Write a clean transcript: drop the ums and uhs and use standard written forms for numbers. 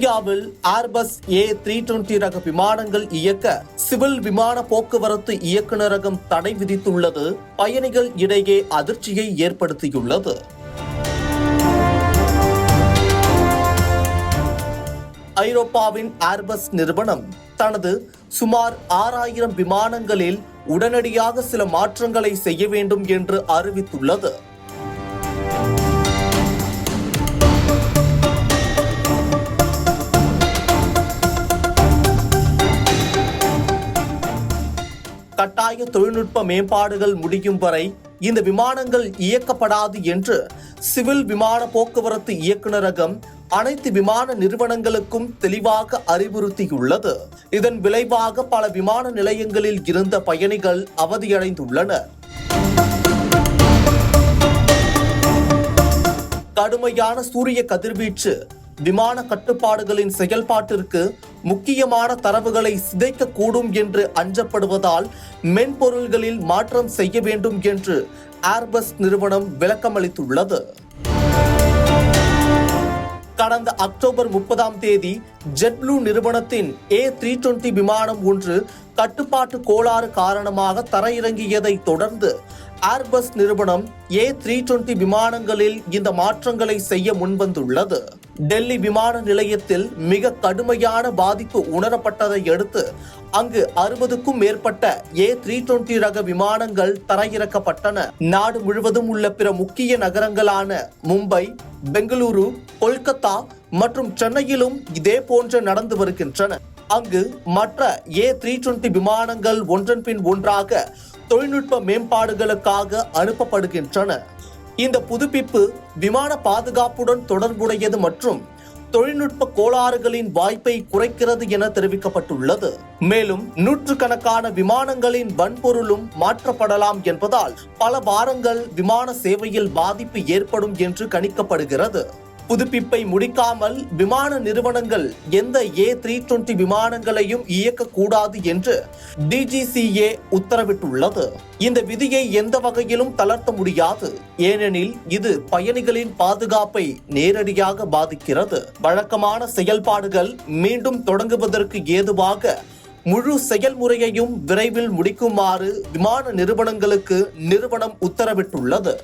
இந்தியாவில் Airbus A320 ரக விமானங்கள் இயக்க சிவில் விமான போக்குவரத்து இயக்குநரகம் தடை விதித்துள்ளது பயணிகள் இடையே அதிர்ச்சியை ஏற்படுத்தியுள்ளது. ஐரோப்பாவின் ஏர்பஸ் நிறுவனம் தனது சுமார் 6000 விமானங்களில் உடனடியாக சில மாற்றங்களை செய்ய வேண்டும் என்று அறிவித்துள்ளது. கட்டாய தொழில்நுட்ப மேம்பாடுகள் முடியும் வரை இந்த விமானங்கள் இயக்கப்படாது என்று சிவில் விமான போக்குவரத்து இயக்குநரகம் அனைத்து விமான நிறுவனங்களுக்கும் தெளிவாக அறிவுறுத்தியுள்ளது. இதன் விளைவாக பல விமான நிலையங்களில் இருந்த பயணிகள் அவதியடைந்துள்ளனர். கடுமையான சூரிய கதிர்வீச்சு விமான கட்டுப்பாடுகளின் செயல்பாட்டிற்கு முக்கியமான தரவுகளை சிதைக்கக்கூடும் என்று அஞ்சப்படுவதால் மென்பொருள்களில் மாற்றம் செய்ய வேண்டும் என்று ஏர்பஸ் நிறுவனம் விளக்கமளித்துள்ளது. கடந்த அக்டோபர் 30 ஜெட்ப்ளூ நிறுவனத்தின் A320 விமானம் ஒன்று கட்டுப்பாட்டு கோளாறு காரணமாக தரையிறங்கியதை தொடர்ந்து ஏர்பஸ் நிறுவனம் A320 விமானங்களில் இந்த மாற்றங்களை செய்ய முன்வந்துள்ளது. டெல்லி விமான நிலையத்தில் மிக கடுமையான பாதிப்பு உணரப்பட்டதை அடுத்து அங்கு 60க்கும் மேற்பட்ட A320 ரக விமானங்கள் தரையிறக்கப்பட்டன. நாடு முழுவதும் உள்ள பிற முக்கிய நகரங்களான மும்பை, பெங்களூரு, கொல்கத்தா மற்றும் சென்னையிலும் இதே போன்று நடந்து வருகின்றன. அங்கு மற்ற A320 விமானங்கள் ஒன்றன் பின் ஒன்றாக தொழில்நுட்ப மேம்பாடுகளுக்காக அனுப்பப்படுகின்றன. இந்த புதுப்பிப்பு விமான பாதுகாப்புடன் தொடர்புடையது மற்றும் தொழில்நுட்ப கோளாறுகளின் வாய்ப்பை குறைக்கிறது என தெரிவிக்கப்பட்டுள்ளது. மேலும் நூற்றுக்கணக்கான விமானங்களின் வன்பொருளும் மாற்றப்படலாம் என்பதால் பல வாரங்கள் விமான சேவையில் பாதிப்பு ஏற்படும் என்று கணிக்கப்படுகிறது. புதுப்பிப்பை முடிக்காமல் விமான நிறுவனங்கள் எந்த A320 விமானங்களையும் இயக்கக்கூடாது என்று DGCA உத்தரவிட்டுள்ளது. இந்த விதியை எந்த வகையிலும் தளர்த்த முடியாது, ஏனெனில் இது பயணிகளின் பாதுகாப்பை நேரடியாக பாதிக்கிறது. வழக்கமான செயல்பாடுகள் மீண்டும் தொடங்குவதற்கு ஏதுவாக முழு செயல்முறையையும் விரைவில் முடிக்குமாறு விமான நிறுவனங்களுக்கு நிறுவனம் உத்தரவிட்டுள்ளது.